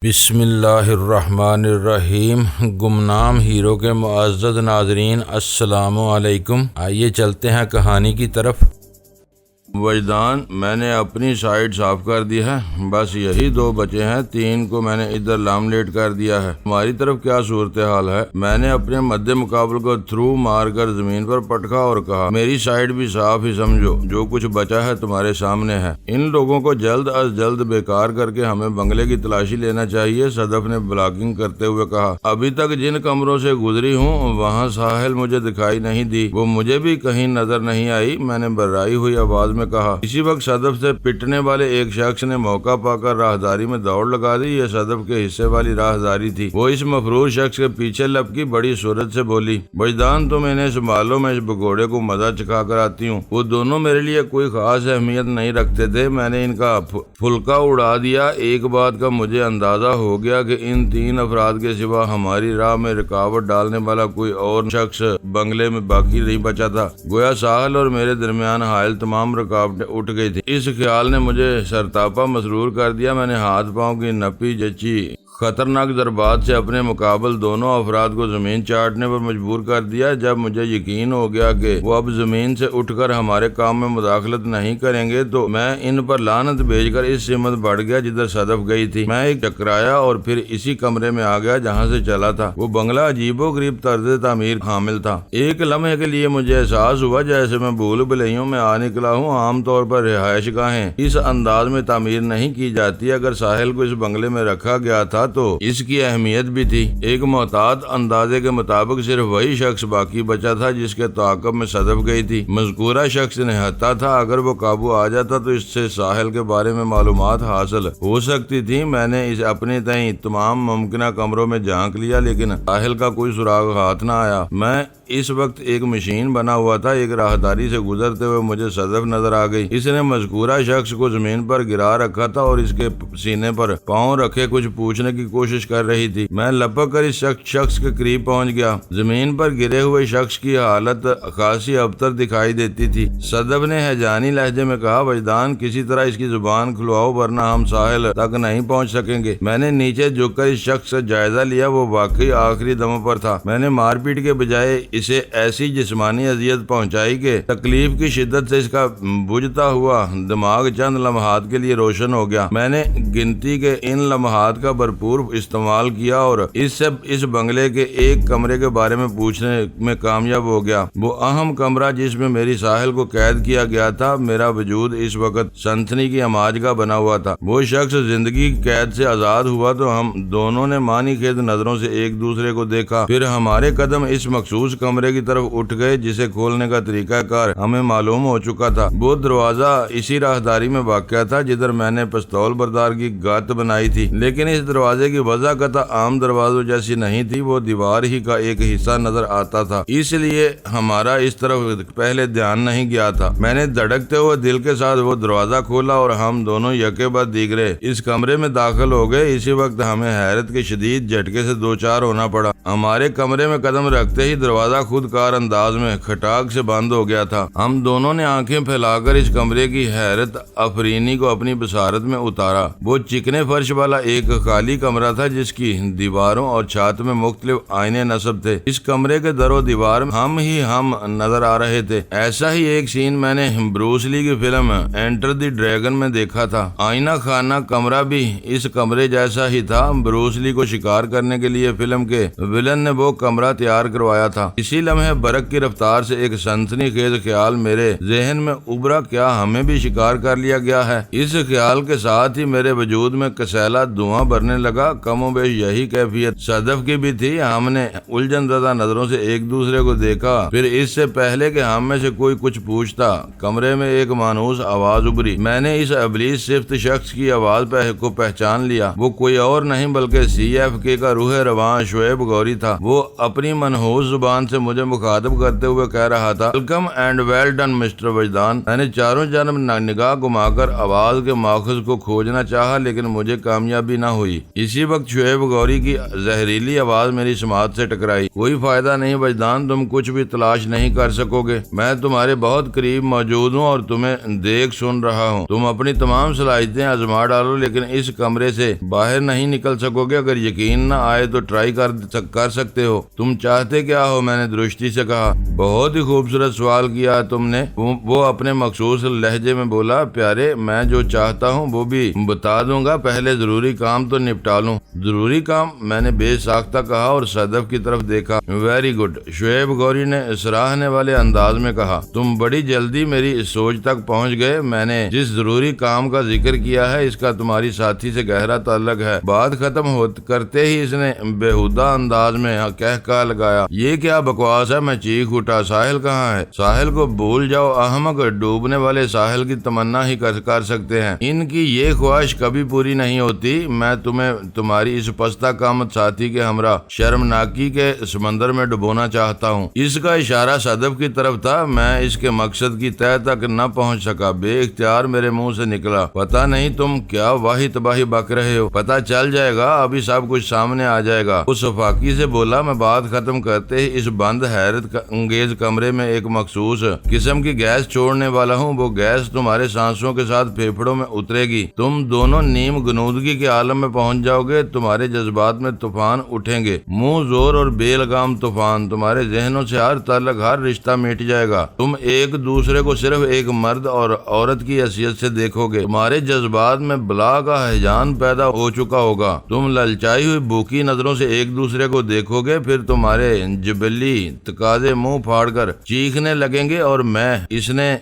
بسم اللہ الرحمن الرحیم۔ گمنام ہیرو کے معزز ناظرین، السلام علیکم۔ آئیے چلتے ہیں کہانی کی طرف۔ وجدان، میں نے اپنی سائٹ صاف کر دی ہے، بس یہی 2 بچے ہیں، 3 کو میں نے ادھر لاملیٹ کر دیا ہے۔ ہماری طرف کیا صورتحال ہے؟ میں نے اپنے مد مقابل کو تھرو مار کر زمین پر پٹکا اور کہا، میری سائٹ بھی صاف ہی سمجھو، جو کچھ بچا ہے تمہارے سامنے ہے۔ ان لوگوں کو جلد از جلد بیکار کر کے ہمیں بنگلے کی تلاشی لینا چاہیے، صدف نے بلاکنگ کرتے ہوئے کہا۔ ابھی تک جن کمروں سے گزری ہوں وہاں ساحل مجھے دکھائی نہیں دی، وہ مجھے بھی کہیں نظر نہیں آئی، میں نے بررائی ہوئی آواز میں کہا۔ اسی وقت صدف سے پٹنے والے ایک شخص نے موقع پا کر راہداری میں دوڑ لگا دی۔ یہ صدف کے حصے والی راہداری تھی۔ وہ اس مفروض شخص کے پیچھے لپکی، بڑی صورت سے بولی، وجدان، تم انہیں سنبھالو، میں اس بگوڑے کو مزہ چکھا کر آتی ہوں۔ وہ دونوں میرے لیے کوئی خاص اہمیت نہیں رکھتے تھے، میں نے ان کا پھلکا اڑا دیا۔ ایک بات کا مجھے اندازہ ہو گیا کہ ان 3 افراد کے سوا ہماری راہ میں رکاوٹ ڈالنے والا کوئی اور شخص بنگلے میں باقی نہیں بچا تھا۔ گویا ساحل اور میرے درمیان حائل تمام رکاوٹیں اٹھ گئی تھی۔ اس خیال نے مجھے سرتاپا مسرور کر دیا۔ میں نے ہاتھ پاؤں کی نپی جچی خطرناک ضربات سے اپنے مقابل دونوں افراد کو زمین چاٹنے پر مجبور کر دیا۔ جب مجھے یقین ہو گیا کہ وہ اب زمین سے اٹھ کر ہمارے کام میں مداخلت نہیں کریں گے تو میں ان پر لعنت بھیج کر اس سمت بڑھ گیا جدھر صدف گئی تھی۔ میں ایک چکرایا اور پھر اسی کمرے میں آ گیا جہاں سے چلا تھا۔ وہ بنگلہ عجیب و غریب طرز تعمیر حامل تھا۔ ایک لمحے کے لیے مجھے احساس ہوا جیسے میں بھول بھلیوں میں آ نکلا ہوں۔ عام طور پر رہائش گاہیں اس انداز میں تعمیر نہیں کی جاتی۔ اگر ساحل کو اس بنگلے میں رکھا گیا تھا تو اس کی اہمیت بھی تھی۔ ایک محتاط اندازے کے مطابق صرف وہی شخص باقی بچا تھا جس کے تعاقب میں صدف گئی تھی۔ مذکورہ شخص نہتا تھا، اگر وہ قابو آ جاتا تو اس سے ساحل کے بارے میں معلومات حاصل ہو سکتی تھی۔ میں نے اسے اپنے تئیں تمام ممکنہ کمروں میں جھانک لیا لیکن ساحل کا کوئی سراغ ہاتھ نہ آیا۔ میں اس وقت ایک مشین بنا ہوا تھا۔ ایک راہداری سے گزرتے ہوئے مجھے صدف نظر آ گئی۔ اس نے مذکورہ شخص کو زمین پر گرا رکھا تھا اور اس کے سینے پر پاؤں رکھے کچھ پوچھنے کی کوشش کر رہی تھی۔ میں لپک کر اس شخص کے قریب پہنچ گیا۔ زمین پر گرے ہوئے شخص کی حالت خاصی ابتر دکھائی دیتی تھی۔ صدف نے ہیجانی لہجے میں کہا، وجدان، کسی طرح اس کی زبان کھلواؤ ورنہ ہم ساحل تک نہیں پہنچ سکیں گے۔ میں نے نیچے جھک کر اس شخص سے جائزہ لیا۔ وہ واقعی آخری دم پر تھا۔ میں نے مار پیٹ کے بجائے اسے ایسی جسمانی اذیت پہنچائی کہ تکلیف کی شدت سے اس کا بجھتا ہوا دماغ چند لمحات کے لیے روشن ہو گیا۔ میں نے گنتی کے ان لمحات کا بھرپور استعمال کیا اور اس بنگلے کے ایک کمرے کے بارے میں پوچھنے میں کامیاب ہو گیا۔ وہ اہم کمرہ جس میں میری ساحل کو قید کیا گیا تھا۔ میرا وجود اس وقت سنسنی کی اماج کا بنا ہوا تھا۔ وہ شخص زندگی قید سے آزاد ہوا تو ہم دونوں نے معنی خیز نظروں سے ایک دوسرے کو دیکھا۔ پھر ہمارے قدم اس مخصوص کمرے کی طرف اٹھ گئے جسے کھولنے کا طریقہ کار ہمیں معلوم ہو چکا تھا۔ وہ دروازہ اسی راہداری میں واقع تھا جدھر میں نے پستول بردار کی گات بنائی تھی، لیکن اس دروازے کی وضع قطع عام دروازوں جیسی نہیں تھی۔ وہ دیوار ہی کا ایک حصہ نظر آتا تھا، اس لیے ہمارا اس طرف پہلے دھیان نہیں گیا تھا۔ میں نے دھڑکتے ہوئے دل کے ساتھ وہ دروازہ کھولا اور ہم دونوں یکے بعد دیگرے اس کمرے میں داخل ہو گئے۔ اسی وقت ہمیں حیرت کے شدید جھٹکے سے دوچار ہونا پڑا۔ ہمارے کمرے میں قدم رکھتے ہی دروازہ خود کار انداز میں کھٹاک سے بند ہو گیا تھا۔ ہم دونوں نے آنکھیں پھیلا کر اس کمرے کی حیرت افرینی کو اپنی بصارت میں اتارا۔ وہ چکنے فرش والا ایک خالی کمرہ تھا جس کی دیواروں اور چھات میں مختلف آئینے نصب تھے۔ اس کمرے کے در و دیوار ہم نظر آ رہے تھے۔ ایسا ہی ایک سین میں نے بروس لی کی فلم انٹر دی ڈریگن میں دیکھا تھا۔ آئینہ خانہ کمرہ بھی اس کمرے جیسا ہی تھا۔ بروس لی کو شکار کرنے کے لیے فلم کے ولن نے وہ کمرہ تیار کروایا تھا۔ اسی لمحے برق کی رفتار سے ایک سنسنی خیز خیال میرے ذہن میں ابھرا، کیا ہمیں بھی شکار کر لیا گیا ہے؟ اس خیال کے ساتھ ہی میرے وجود میں کسیلا دھواں بھرنے لگا۔ کم و بیش یہی کیفیت صدف کی بھی تھی۔ ہم نے الجھن زدہ نظروں سے ایک دوسرے کو دیکھا۔ پھر اس سے پہلے کہ ہم میں سے کوئی کچھ پوچھتا، کمرے میں ایک مانوس آواز ابھری۔ میں نے اس ابلیس صفت شخص کی آواز کو پہچان لیا۔ وہ کوئی اور نہیں بلکہ CFK کا روح رواں شعیب گوری تھا۔ وہ اپنی منحوس زبان سے مجھے مخاطب کرتے ہوئے کہہ رہا تھا، welcome and well done mister Wijdan. میں نے چاروں جانب نگاہ گھما کر آواز کے ماخذ کو کھوجنا چاہا لیکن مجھے کامیابی نہ ہوئی۔ اسی وقت شعیب غوری کی زہریلی آواز میری سماعت سے ٹکرائی۔ کوئی فائدہ نہیں وجدان، تم کچھ بھی تلاش نہیں کر سکو گے، میں تمہارے بہت قریب موجود ہوں اور تمہیں دیکھ سن رہا ہوں۔ تم اپنی تمام صلاحیتیں آزما ڈالو لیکن اس کمرے سے باہر نہیں نکل سکو گے۔ اگر یقین نہ آئے تو ٹرائی کر سکتے ہو۔ تم چاہتے کیا ہو؟ میں نے درستی سے کہا۔ بہت ہی خوبصورت سوال کیا تم نے، وہ اپنے مخصوص لہجے میں بولا۔ پیارے، میں جو چاہتا ہوں وہ بھی بتا دوں گا، پہلے ضروری کام تو نپٹا لوں۔ ضروری کام؟ میں نے بے ساختہ کہا اور صدف کی طرف دیکھا۔ ویری گڈ، شعیب غوری نے سراہنے والے انداز میں کہا۔ تم بڑی جلدی میری سوچ تک پہنچ گئے۔ میں نے جس ضروری کام کا ذکر کیا ہے اس کا تمہاری ساتھی سے گہرا تعلق ہے۔ بات ختم کرتے ہی اس نے بےہودہ انداز میں کہا لگایا، یہ کیا بکواس ہے؟ میں چیخ اٹھا۔ ساحل کہاں ہے؟ ساحل کو بھول جاؤ احمق، ڈوبنے والے ساحل کی تمنا ہی کر سکتے ہیں، ان کی یہ خواہش کبھی پوری نہیں ہوتی۔ میں تمہیں تمہاری اس پستہ قامت ساتھی کے ہمراہ شرمناکی کے سمندر میں ڈبونا چاہتا ہوں۔ اس کا اشارہ صدف کی طرف تھا۔ میں اس کے مقصد کی تہہ تک نہ پہنچ سکا، بے اختیار میرے منہ سے نکلا، پتہ نہیں تم کیا واہی تباہی بک رہے ہو، پتہ چل جائے گا، ابھی سب کچھ سامنے آ جائے گا۔ اس فاقی سے بولا۔ میں بات ختم کرتے ہی اس بند حیرت انگیز کمرے میں ایک مخصوص قسم کی گیس چھوڑنے والا ہوں۔ وہ گیس تمہارے سانسوں کے ساتھ پھیپھڑوں میں اترے گی، تم دونوں نیم گنودگی کے عالم میں پہنچ جاؤ گے، تمہارے جذبات میں طوفان اٹھیں گے، منہ زور اور بے لگام طوفان، تمہارے ذہنوں سے ہر تعلق، ہر رشتہ مٹ جائے گا، تم ایک دوسرے کو صرف ایک مرد اور عورت کی حیثیت سے دیکھو گے، تمہارے جذبات میں بلا کا ہیجان پیدا ہو چکا ہوگا، تم للچائی ہوئی بھوکی نظروں سے ایک دوسرے کو دیکھو گے، پھر تمہارے جبلی تقاضے منہ پھاڑ کر چیخنے لگیں گے۔ اور اس نے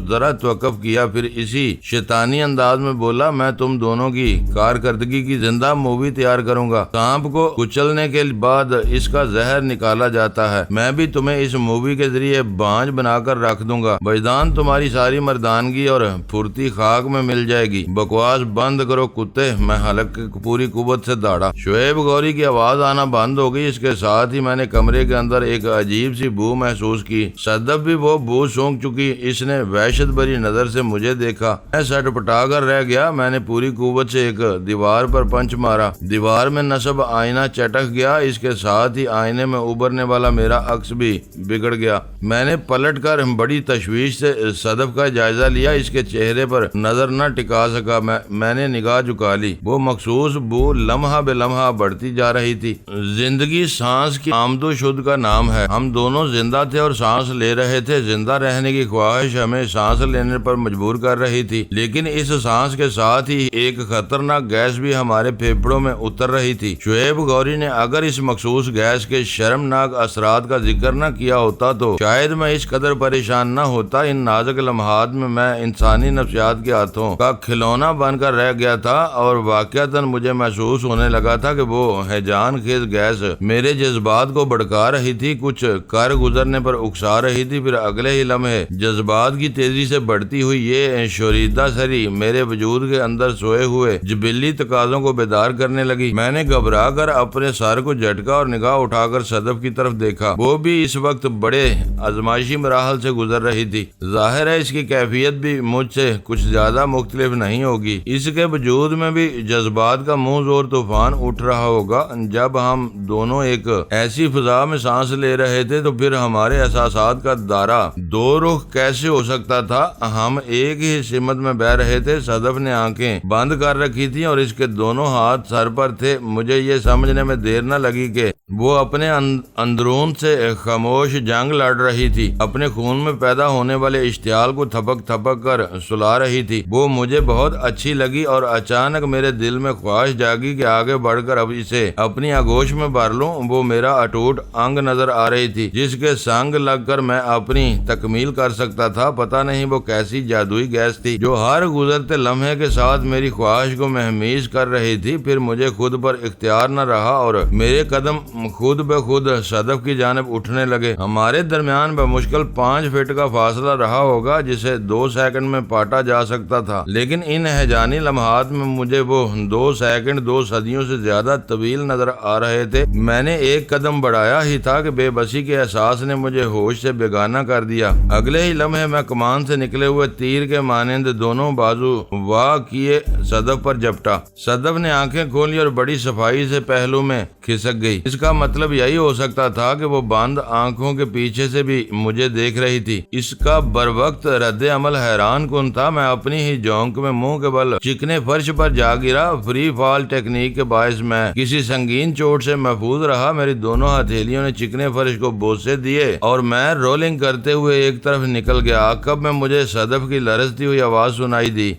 ذرا توقف کیا، پھر اسی شیطانی انداز میں بولا، میں تم دونوں کی کارکردگی کی زندہ مووی تیار کروں گا۔ سانپ کو کچلنے کے بعد اس کا زہر نکالا جاتا ہے، میں بھی تمہیں اس مووی کے ذریعے بانجھ بنا کر رکھ دوں گا، وجدان تمہاری ساری مردانگی اور پھرتی خاک میں مل جائے گی۔ بکواس بند کرو کتے، میں حلق کی پوری قوت سے داڑا۔ شعیب غوری کی آواز آنا بند ہو گئی، اس کے ساتھ ہی میں نے کمرے کے اندر ایک عجیب سی بو محسوس کی۔ صدف بھی وہ بو سونگ چکی، اس نے وحشت بھری نظر سے مجھے دیکھا، میں سٹ پٹا کر رہ گیا۔ میں نے پوری قوت سے ایک دیوار پر پنچ مارا، دیوار میں نصب آئینہ چٹک گیا، اس کے ساتھ ہی آئینے میں ابھرنے والا میرا عکس بھی بگڑ گیا۔ میں نے پلٹ کر بڑی تشویش سے صدف کا جائزہ لیا، اس کے چہرے پر نظر نہ ٹکا سکا، میں نے نگاہ جھکا لی۔ وہ مخصوص بو لمحہ بے لمحہ بڑھتی جا رہی تھی۔ زندگی سانس کی آمد و شد کا نام ہے، ہم دونوں زندہ تھے اور سانس لے رہے تھے، زندہ رہنے کی خواہش ہمیں سانس لینے پر مجبور کر رہی تھی، لیکن اس سانس کے ساتھ ہی ایک خطرناک گیس بھی ہمارے پھیپھڑوں میں اتر رہی تھی۔ شعیب غوری نے اگر اس مخصوص گیس کے شرمناک اثرات کا ذکر نہ کیا ہوتا تو شاید میں اس قدر پریشان نہ ہوتا۔ ان نازک لمحات میں انسانی نفسیات کے ہاتھوں کا کھلونا بن کر رہ گیا تھا اور واقعتاً مجھے محسوس ہونے لگا تھا کہ وہ ہیجان خیز گیس میرے جذبات کو بھڑکا رہی تھی، کچھ کر گزرنے پر اکسا رہی تھی، پھر اگلے ہی لمحے جذبات کی تیزی سے بڑھتی ہوئی یہ شوریدہ سری میرے وجود کے اندر سوئے ہوئے جبلی تقاضوں کو بیدار کرنے لگی۔ میں نے گھبرا کر اپنے سر کو جھٹکا اور نگاہ اٹھا کر صدف کی طرف دیکھا، وہ بھی اس وقت بڑے آزمائشی مراحل سے گزر رہی تھی۔ ظاہر ہے اس کی کیفیت بھی مجھ سے کچھ زیادہ مختلف نہیں ہوگی، اس کے وجود میں بھی جذبات کا منہ زور طوفان اٹھ رہا ہوگا۔ جب ہم دونوں ایک ایسی فضا میں سانس لے رہے تھے تو پھر ہمارے احساسات کا دائرہ دو رخ کیسے ہو سکتا تھا؟ ہم ایک ہی سمت میں بہ رہے تھے۔ صدف نے آنکھیں بند کر رکھی تھی اور اس کے دونوں ہاتھ سر پر تھے۔ مجھے یہ سمجھنے میں دیر نہ لگی کہ وہ اپنے اندرون سے خاموش جنگ لڑ رہی تھی، اپنے خون میں پیدا ہونے والے اشتعال کو تھپک تھپک کر سلا رہی تھی۔ وہ مجھے بہت اچھی لگی اور اچانک میرے دل میں خواہش جاگی کہ آگے بڑھ کر اب اسے اپنی آغوش میں بھر لوں۔ وہ میرا اٹوٹ انگ نظر آ رہی تھی جس کے سنگ لگ کر میں اپنی تکمیل کر سکتا تھا۔ پتہ نہیں وہ کیسی جادوئی گیس تھی جو ہر گزرتے لمحے کے ساتھ میری خواہش کو مہمیز کر رہی تھی۔ پھر مجھے خود پر اختیار نہ رہا اور میرے قدم خود بخود صدف کی جانب اٹھنے لگے۔ ہمارے درمیان بمشکل 5 فٹ کا فاصلہ رہا ہوگا جسے 2 سیکنڈ میں پاٹا جا سکتا تھا، لیکن ان ہیجانی لمحات میں مجھے وہ 2 سیکنڈ 2 صدیوں سے زیادہ طویل نظر آ رہے تھے۔ میں نے ایک قدم بڑھایا ہی تھا کہ بے بسی کے احساس نے مجھے ہوش سے بیگانہ کر دیا۔ اگلے ہی لمحے میں کمان سے نکلے ہوئے تیر کے مانند دونوں بازو واہ کیے صدف پر جھپٹا۔ صدف نے آنکھیں کھولی اور بڑی صفائی سے پہلو میں کھسک گئی۔ اس کا مطلب یہی ہو سکتا تھا کہ وہ بند آنکھوں کے پیچھے سے بھی مجھے دیکھ رہی تھی۔ اس کا بروقت رد عمل حیران کن تھا۔ میں اپنی ہی جونک میں منہ کے بل چکنے فرش پر جا گرا۔ فری فال ٹیکنیک کے باعث میں کسی سنگین چوٹ سے محفوظ رہا۔ میری دونوں ہتھیلیوں نے چکنے فرش کو بوسے دیے اور میں رولنگ کرتے ہوئے ایک طرف نکل گیا۔ کب میں مجھے صدف کی لرزتی ہوئی آواز سنائی دی،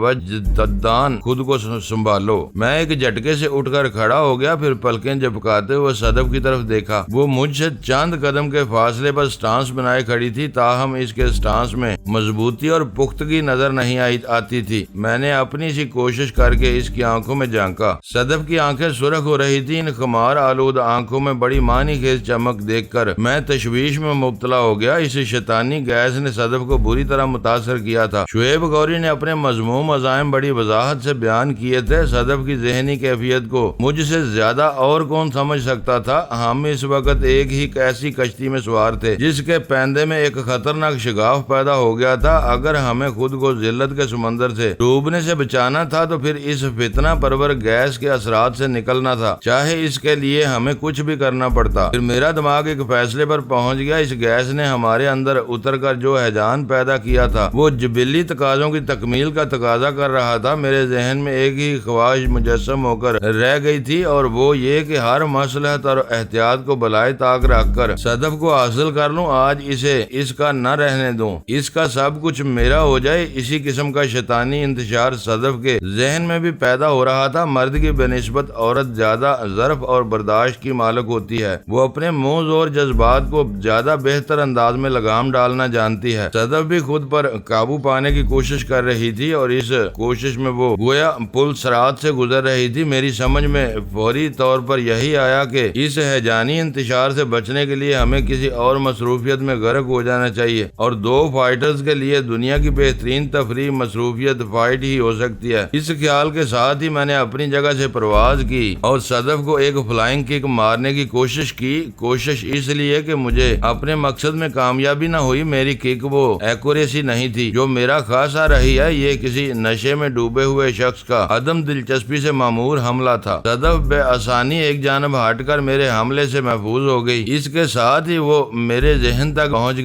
وجدان خود کو سنبھالو۔ میں ایک جھٹکے سے اٹھ کر کھڑا ہو گیا، پھر پلکیں جھپکاتے ہوئے صدف کی طرف دیکھا۔ وہ مجھ سے چند قدم کے فاصلے پر سٹانس بنائے کھڑی تھی، تاہم اس کے سٹانس میں مضبوطی اور پختگی نظر نہیں آتی تھی۔ میں نے اپنی سی کوشش کر کے اس کی آنکھوں میں جھانکا۔ صدف کی آنکھیں سرخ ہو رہی تھی۔ ان خمار آلود آنکھوں میں بڑی معنی خیز چمک دیکھ کر میں تشویش میں مبتلا ہو گیا۔ اس شیطانی گیس نے صدف کو بری طرح متاثر کیا تھا۔ شعیب غوری نے اپنے مذموم عزائم بڑی وضاحت سے بیان کیے تھے۔ صدف کی ذہنی کیفیت کو مجھ سے زیادہ اور کون سمجھ سکتا تھا؟ ہم اس وقت ایک ہی ایسی کشتی میں سوار تھے جس کے پیندے میں ایک خطرناک شگاف پیدا ہو گیا تھا۔ اگر ہمیں خود کو ذلت کے سمندر سے ڈوبنے سے بچانا تھا تو پھر اس فتنہ پرور گیس کے اثرات سے نکلنا تھا، چاہے اس کے لیے ہمیں کچھ بھی کرنا پڑتا۔ پھر میرا دماغ ایک فیصلے پر پہنچ گیا۔ اس گیس نے ہمارے اندر اتر کر جو ہیجان پیدا کیا تھا وہ جبلی تقاضوں کی تکمیل کا تقاضا کر رہا تھا۔ میرے ذہن میں ایک ہی خواہش مجسم ہو کر رہ گئی تھی اور وہ یہ کہ ہر مصلحت اور احتیاط کو بالائے طاق رکھ کر صدف کو حاصل کر لوں۔ آج اسے اس کا نہ رہنے دوں، اس کا سب کچھ میرا ہو جائے۔ اسی قسم کا شیطانی انتشار صدف کے ذہن میں بھی پیدا ہو رہا تھا۔ مرد کی بنسبت عورت زیادہ ظرف اور برداشت کی مالک ہوتی ہے۔ وہ اپنے منہ اور جذبات کو زیادہ بہتر انداز میں لگام ڈالنا جانتی ہے۔ صدف بھی خود پر قابو پانے کی کوشش کر رہی تھی اور اس کوشش میں وہ گویا پل صراط سے گزر رہی تھی۔ میری سمجھ میں فوری طور پر یہی آیا کہ اس ہیجانی انتشار سے بچنے کے لیے ہمیں کسی اور مصروفیت میں غرق ہو جانا چاہیے، اور دو فائٹرز کے لیے دنیا کی بہترین تفریح مصروفیت فائٹ ہی ہو سکتی ہے۔ اس خیال کے ساتھ ہی میں نے اپنی جگہ سے پرواز کی اور صدف کو ایک فلائنگ کک مارنے کی کوشش کی۔ کوشش اس لیے کہ مجھے اپنے مقصد میں کامیابی نہ ہوئی۔ میری کک وہ ایکوریسی نہیں تھی جو میرا خاصا رہی ہے۔ یہ کسی نشے میں ڈوبے ہوئے شخص کا عدم دلچسپی سے معمور حملہ تھا۔ صدف بے آسانی ایک جانب ہٹ کر میرے حملے سے محفوظ ہو گئی۔ اس کے ساتھ ہی وہ میرے ذہن تک پہنچ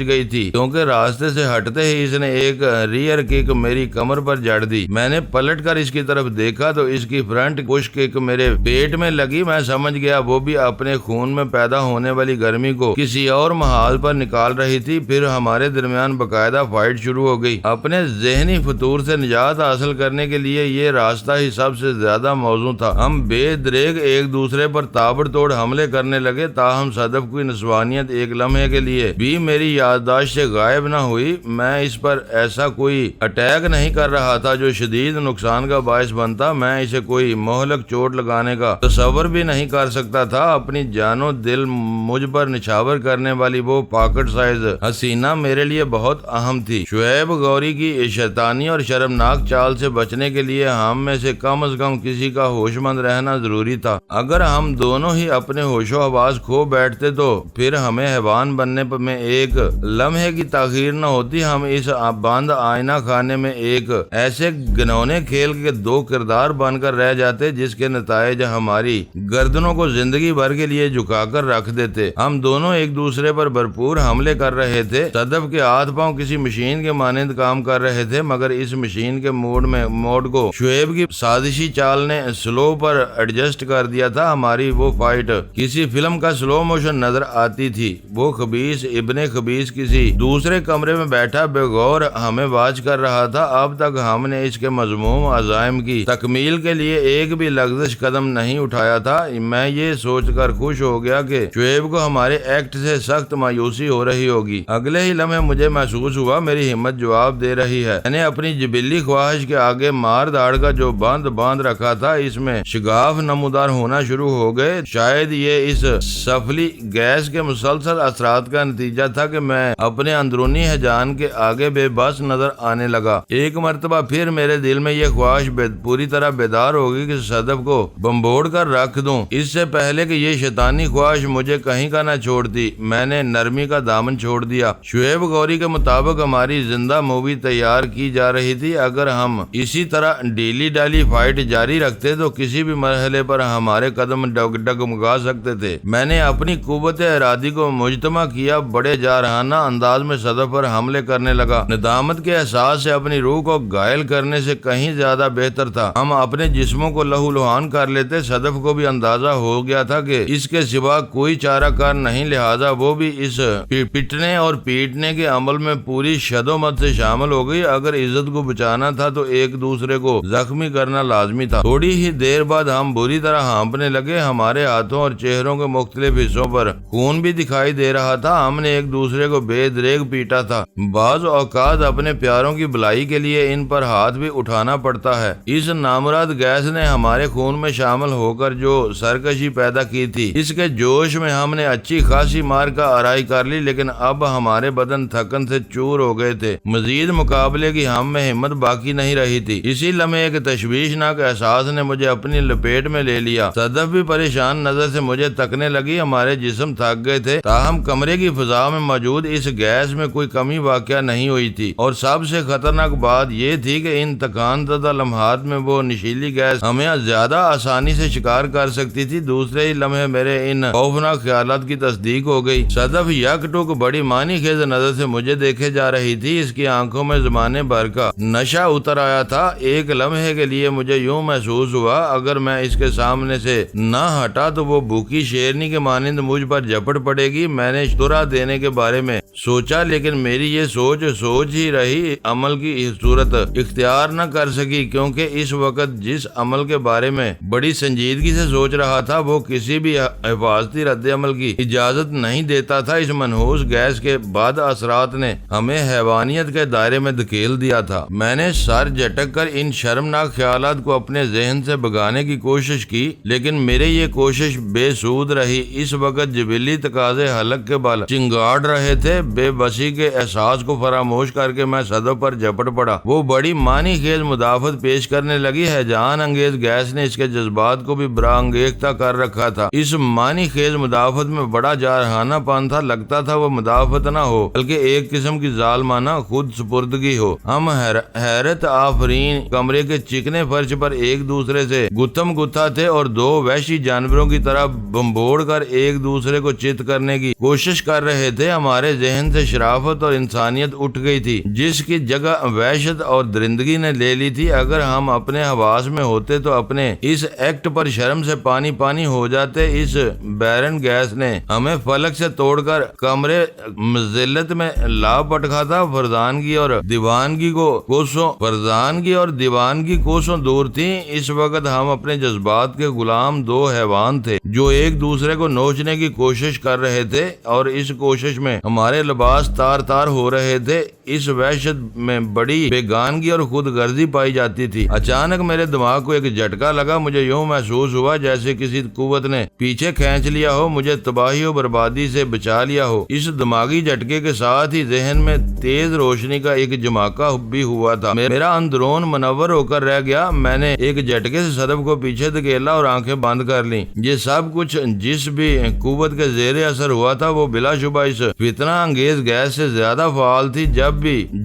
گئی تھی کیونکہ راستے سے ہٹتے ہی اس نے ایک ریئر کک میری کمر پر جڑ دی۔ میں نے پلٹ کر اس کی طرف دیکھا تو اس کی فرنٹ پش کک میرے پیٹ میں لگی۔ میں سمجھ گیا وہ بھی اپنے خون میں پیدا ہونے والی گرمی کو کسی اور محال پر نکال رہی تھی۔ پھر ہمارے درمیان باقاعدہ فائٹ شروع ہو گئی۔ اپنے ذہنی فطور سے نجات حاصل کرنے کے لیے یہ راستہ ہی سب سے زیادہ موزوں تھا۔ ہم بے دریغ ایک دوسرے پر تابڑ توڑ حملے کرنے لگے، تاہم صدف کی نسوانیت ایک لمحے کے لیے بھی میری یادداشت سے غائب نہ ہوئی۔ میں اس پر ایسا کوئی اٹیک نہیں کر رہا تھا جو شدید نقصان کا باعث بنتا۔ میں اسے کوئی مہلک چوٹ لگانے کا تصور بھی نہیں کر سکتا تھا۔ اپنی جان و دل مجھ پر نچھاور کرنے والی وہ پاکٹ سائز حسینہ میرے لیے بہت اہم تھی۔ شعیب غوری کی شیطانی اور شرمناک چال سے بچنے کے لیے ہم میں سے کم از کم کسی کا ہوش مند رہنا ضروری تھا۔ اگر ہم دونوں ہی اپنے ہوش و حواس کھو بیٹھتے تو پھر ہمیں حیوان بننے میں ایک لمحے کی تاخیر نہ ہوتی۔ ہم اس بند آئینہ خانے میں ایک ایسے گنونے کھیل کے دو کردار بن کر رہ جاتے جس کے نتائج ہماری گردنوں کو زندگی بھر کے لیے جھکا کر رکھ دیتے۔ ہم دونوں ایک دوسرے پر بھرپور حملے کر رہے تھے۔ صدف کے ہاتھ پاؤں کسی مشین کے مانند کام کر رہے تھے، مگر اس مشین کے موڈ کو شعیب کی سازشی چال نے سلو پر ایڈجسٹ کر دیا تھا۔ ہماری وہ فائٹ کسی فلم کا سلو موشن نظر آتی تھی۔ وہ خبیث ابن خبیث کسی دوسرے کمرے میں بیٹھا بے غور ہمیں واچ کر رہا تھا۔ اب تک ہم نے اس کے مذموم عزائم کی تکمیل کے لیے ایک بھی لغزش قدم نہیں اٹھایا تھا۔ میں یہ سوچ کر خوش ہو گیا کہ شعیب کو ہمارے ایکٹ سے سخت مایوسی ہو رہی ہوگی۔ اگلے ہی لمحے مجھے محسوس ہوا میری ہمت جواب دے رہی ہے۔ میں نے اپنی جبلی خواہش کے آگے مار داڑ کا جو باندھ رکھا تھا اس میں شگاف نمودار ہونا شروع ہو گئے۔ شاید یہ اس سفلی گیس کے مسلسل اثرات کا نتیجہ تھا کہ میں اپنے اندرونی ہیجان کے آگے بے بس نظر آنے لگا۔ ایک مرتبہ پھر میرے دل میں یہ خواہش پوری طرح بیدار ہوگی کہ صدف کو بمبوڑ کر رکھ دوں۔ اس سے پہلے کہ یہ شیطانی خواہش مجھے کہیں کا نہ چھوڑتی، میں نے نرمی کا دامن چھوڑ دیا۔ دیا۔ شعیب غوری کے مطابق ہماری زندہ مووی تیار کی جا رہی تھی۔ اگر ہم اسی طرح ڈیلی ڈالی فائٹ جاری رکھتے تو کسی بھی مرحلے پر ہمارے قدم ڈگمگا سکتے تھے۔ میں نے اپنی قوت ارادی کو مجتمع کیا، بڑے جارحانہ انداز میں صدف پر حملے کرنے لگا۔ ندامت کے احساس سے اپنی روح کو گھائل کرنے سے کہیں زیادہ بہتر تھا ہم اپنے جسموں کو لہو لہان کر لیتے۔ صدف کو بھی اندازہ ہو گیا تھا کہ اس کے سوا کوئی چارہ کار نہیں، لہذا وہ بھی اس پٹنے اور پیٹنے کے عمل میں پوری شدومت سے شامل ہو گئی۔ اگر عزت کو بچانا تھا تو ایک دوسرے کو زخمی کرنا لازمی تھا۔ تھوڑی ہی دیر بعد ہم بری طرح ہانپنے لگے، ہمارے ہاتھوں اور چہروں کے مختلف حصوں پر خون بھی دکھائی دے رہا تھا۔ ہم نے ایک دوسرے کو بے دریغ پیٹا تھا۔ بعض اوقات اپنے پیاروں کی بھلائی کے لیے ان پر ہاتھ بھی اٹھانا پڑتا ہے۔ اس نامراد گیس نے ہمارے خون میں شامل ہو کر جو سرکشی پیدا کی تھی، اس کے جوش میں ہم نے اچھی خاصی مار کا آرائی کر لی، لیکن اب ہمارے بدن تھکن سے چور ہو گئے تھے۔ مزید مقابلے کی ہم میں ہمت باقی نہیں رہی تھی۔ اسی لمحے ایک تشویشناک احساس نے مجھے اپنی لپیٹ میں لے لیا۔ صدف بھی پریشان نظر سے مجھے تکنے لگی۔ ہمارے جسم تھک گئے تھے، تاہم کمرے کی فضا میں موجود اس گیس میں کوئی کمی واقع نہیں ہوئی تھی، اور سب سے خطرناک بات یہ تھی کہ ان تکان زدہ لمحات میں وہ نشیلی گیس ہمیں زیادہ آسانی سے شکار کر سکتی تھی۔ دوسرے ہی لمحے میرے ان خوفناک خیالات کی تصدیق ہو گئی۔ صدف یک ٹک بڑی معنی خیز نظر سے مجھے دیکھے جا رہی تھی۔ اس کی آنکھوں میں زمانے بھر کا نشہ اتر آیا تھا۔ ایک لمحے کے لیے مجھے یوں محسوس ہوا اگر میں اس کے سامنے سے نہ ہٹا تو وہ بھوکی شیرنی کے مانند مجھ پر جھپٹ پڑے گی۔ میں نے اشترا دینے کے بارے میں سوچا، لیکن میری یہ سوچ ہی رہی، عمل کی صورت اختیار نہ کر سکی، کیونکہ اس وقت جس عمل کے بارے میں بڑی سنجیدگی سے سوچ رہا تھا وہ کسی بھی حفاظتی رد عمل کی اجازت نہیں دیتا تھا۔ اس منحوس گیس کے بعد اثرات نے ہمیں حیوانیت کے دائرے میں دھکیل دیا تھا۔ میں نے سر جھٹک کر ان شرمناک خیالات کو اپنے ذہن سے بھگانے کی کوشش کی، لیکن میرے یہ کوشش بے سود رہی۔ اس وقت جبلی تقاضے حلق کے بال چنگاڑ رہے تھے۔ بے بسی کے احساس کو فراموش کر کے میں صدف پر جھپٹ پڑا۔ وہ بڑی معنی خیز مدافعت پیش کرنے لگی ہے۔ جان انگیز گیس نے اس کے جذبات کو بھی برانگیختہ کر رکھا تھا۔ اس معنی خیز مدافعت میں بڑا جارحانہ پن تھا۔ لگتا تھا وہ مدافعت نہ ہو بلکہ ایک قسم کی ظالمانہ خود سپردگی ہو۔ ہم حیرت آفرین کمرے کے چکنے فرش پر ایک دوسرے سے گتھم گتھا تھے اور دو وحشی جانوروں کی طرح بمبوڑ کر ایک دوسرے کو چت کرنے کی کوشش کر رہے تھے۔ ہمارے ذہن سے شرافت اور انسانیت اٹھ گئی تھی، جس کی جگہ وحشت اور درندگی نے لے لی تھی۔ اگر ہم اپنے حواس میں ہوتے تو اپنے اس ایکٹ پر شرم سے پانی پانی ہو جاتے۔ اس بیرن گیس نے ہمیں فلک سے توڑ کر کمرے مذلت میں لا پٹکا تھا۔ فرزانگی اور دیوانگی کوسوں دور تھی۔ اس وقت ہم اپنے جذبات کے غلام دو حیوان تھے جو ایک دوسرے کو نوچنے کی کوشش کر رہے تھے، اور اس کوشش میں ہمارے لباس تار تار ہو رہے تھے۔ اس وحشت میں بڑی بیگانگی اور خود غرضی پائی جاتی تھی۔ اچانک میرے دماغ کو ایک جھٹکا لگا۔ مجھے یوں محسوس ہوا جیسے کسی قوت نے پیچھے کھینچ لیا ہو، مجھے تباہی و بربادی سے بچا لیا ہو۔ اس دماغی جھٹکے کے ساتھ ہی ذہن میں تیز روشنی کا ایک جھماکہ بھی ہوا تھا۔ میرا اندرون منور ہو کر رہ گیا۔ میں نے ایک جھٹکے سے صدف کو پیچھے دھکیلا اور آنکھیں بند کر لیں۔ یہ سب کچھ جس بھی قوت کے زیر اثر ہوا تھا وہ بلا شبہ اس فتنہ انگیز گیس سے زیادہ فعال تھی۔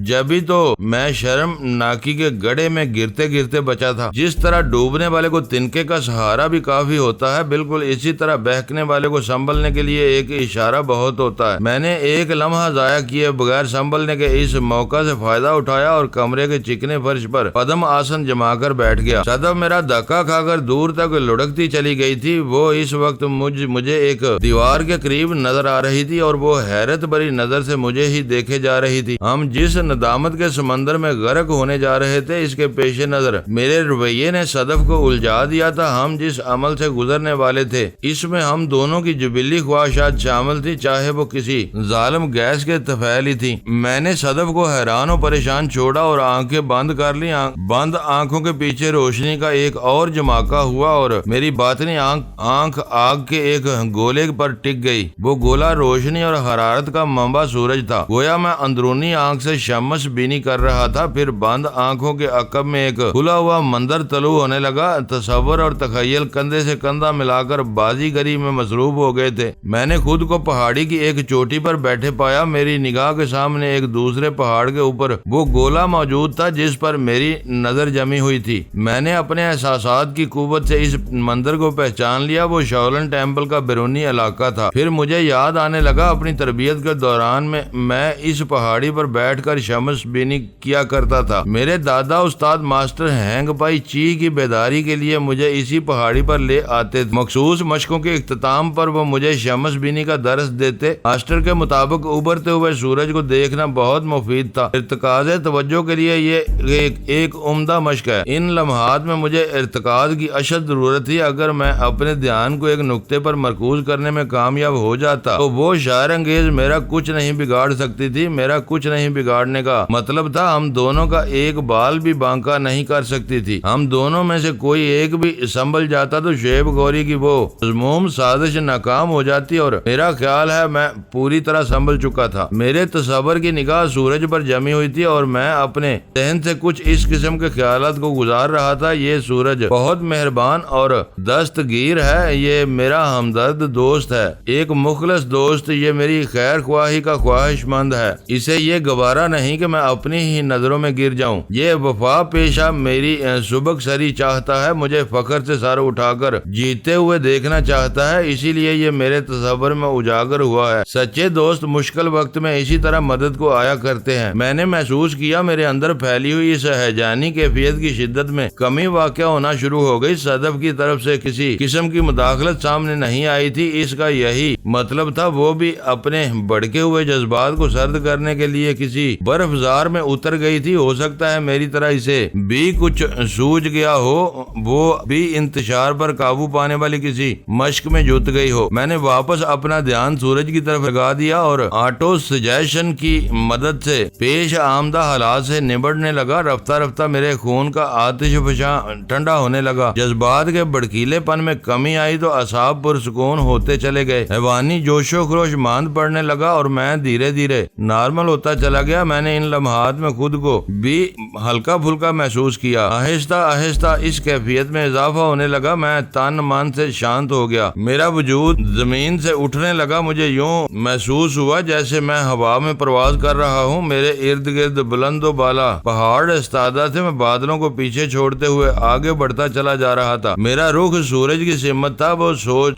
جبھی تو میں شرم ناکی کے گڑھے میں گرتے گرتے بچا تھا۔ جس طرح ڈوبنے والے کو تنکے کا سہارا بھی کافی ہوتا ہے، بالکل اسی طرح بہکنے والے کو سنبھلنے کے لیے ایک اشارہ بہت ہوتا ہے۔ میں نے ایک لمحہ ضائع کیے بغیر سنبھلنے کے اس موقع سے فائدہ اٹھایا اور کمرے کے چکنے فرش پر پدم آسن جما کر بیٹھ گیا۔ صدف میرا دھکا کھا کر دور تک لڑکتی چلی گئی تھی۔ وہ اس وقت مجھے ایک دیوار کے قریب نظر آ رہی تھی اور وہ حیرت بھری نظر سے مجھے ہی دیکھے جا رہی تھی۔ ہم جس ندامت کے سمندر میں غرق ہونے جا رہے تھے، اس کے پیش نظر میرے رویے نے صدف کو الجھا دیا تھا۔ ہم جس عمل سے گزرنے والے تھے اس میں ہم دونوں کی جبلی خواہشات شامل تھی، چاہے وہ کسی ظالم گیس کے طفیل ہی تھی۔ میں نے صدف کو حیران و پریشان چھوڑا اور آنکھیں بند کر لی۔ بند آنکھوں کے پیچھے روشنی کا ایک اور جھماکہ ہوا اور میری باطنی آنکھ آنکھ آگ کے ایک گولے پر ٹک گئی۔ وہ گولا روشنی اور حرارت کا منبع سورج تھا۔ گویا میں اندرونی آنکھ سے شمس بینی کر رہا تھا۔ پھر بند آنکھوں کے عقب میں ایک کھلا ہوا منظر طلوع ہونے لگا۔ تصور اور تخیل کندھے سے کندھا ملا کر بازی گری میں مصروف ہو گئے تھے۔ میں نے خود کو پہاڑی کی ایک چوٹی پر بیٹھے پایا۔ میری نگاہ کے سامنے ایک دوسرے پہاڑ کے اوپر وہ گولا موجود تھا جس پر میری نظر جمی ہوئی تھی۔ میں نے اپنے احساسات کی قوت سے اس منظر کو پہچان لیا۔ وہ شاولن ٹیمپل کا بیرونی علاقہ تھا۔ پھر مجھے یاد آنے لگا اپنی تربیت کے دوران میں اس پہاڑی پر بیٹھ کر شمس بینی کیا کرتا تھا۔ میرے دادا استاد ماسٹر ہینگ پائی چی کی بیداری کے لیے مجھے اسی پہاڑی پر لے آتے تھے۔ مخصوص مشقوں کے اختتام پر وہ مجھے شمس بینی کا درس دیتے۔ ماسٹر کے مطابق ابھرتے ہوئے سورج کو دیکھنا بہت مفید تھا۔ ارتکاز توجہ کے لیے یہ ایک عمدہ مشق ہے۔ ان لمحات میں مجھے ارتکاز کی اشد ضرورت تھی۔ اگر میں اپنے دھیان کو ایک نقطے پر مرکوز کرنے میں کامیاب ہو جاتا تو وہ شاعر انگیز میرا کچھ نہیں بگاڑ سکتی تھی۔ میرا کچھ نہیں بگاڑنے کا مطلب تھا ہم دونوں کا ایک بال بھی بانکا نہیں کر سکتی تھی۔ ہم دونوں میں سے کوئی ایک بھی سنبھل جاتا تو شعیب گوری کی وہ مذموم سازش ناکام ہو جاتی، اور میرا خیال ہے میں پوری طرح سنبھل چکا تھا۔ میرے تصور کی نگاہ سورج پر جمی ہوئی تھی اور میں اپنے ذہن سے کچھ اس قسم کے خیالات کو گزار رہا تھا۔ یہ سورج بہت مہربان اور دستگیر ہے۔ یہ میرا ہمدرد دوست ہے، ایک مخلص دوست۔ یہ میری خیر خواہی کا خواہش مند ہے۔ اسے یہ گوارا نہیں کہ میں اپنی ہی نظروں میں گر جاؤں۔ یہ وفا پیشہ میری سبک سری چاہتا ہے، مجھے فخر سے سر اٹھا کر جیتے ہوئے دیکھنا چاہتا ہے، اسی لیے یہ میرے تصور میں اجاگر ہوا ہے۔ سچے دوست مشکل وقت میں اسی طرح مدد کو آیا کرتے ہیں۔ میں نے محسوس کیا میرے اندر پھیلی ہوئی اس ہیجانی کیفیت کی شدت میں کمی واقع ہونا شروع ہو گئی۔ صدف کی طرف سے کسی قسم کی مداخلت سامنے نہیں آئی تھی۔ اس کا یہی مطلب تھا وہ بھی اپنے بڑکے ہوئے جذبات کو سرد کرنے کے لیے کسی برف زار میں اتر گئی تھی۔ ہو سکتا ہے میری طرح اسے بھی کچھ سوج گیا ہو، وہ بھی انتشار پر قابو پانے والی کسی مشق میں جت گئی ہو۔ میں نے واپس اپنا دھیان سورج کی طرف لگا دیا اور آٹو سجیشن کی مدد سے پیش آمدہ حالات سے نبڑنے لگا۔ رفتہ رفتہ میرے خون کا آتش فشاں ٹھنڈا ہونے لگا، جذبات کے بڑکیلے پن میں کمی آئی تو اعصاب پرسکون ہوتے چلے گئے، حیوانی جوش و خروش ماند پڑنے لگا اور میں دھیرے دھیرے نارمل ہوتا چلا گیا۔ میں نے ان لمحات میں خود کو بھی ہلکا پھلکا محسوس کیا۔ آہستہ آہستہ اس کیفیت میں اضافہ ہونے لگا۔ میں تن من سے شانت ہو گیا، میرا وجود زمین سے اٹھنے لگا۔ مجھے یوں محسوس ہوا جیسے میں ہوا میں پرواز کر رہا ہوں۔ میرے ارد گرد بلند و بالا پہاڑ استادہ تھے۔ میں بادلوں کو پیچھے چھوڑتے ہوئے آگے بڑھتا چلا جا رہا تھا۔ میرا رخ سورج کی سمت تھا، وہ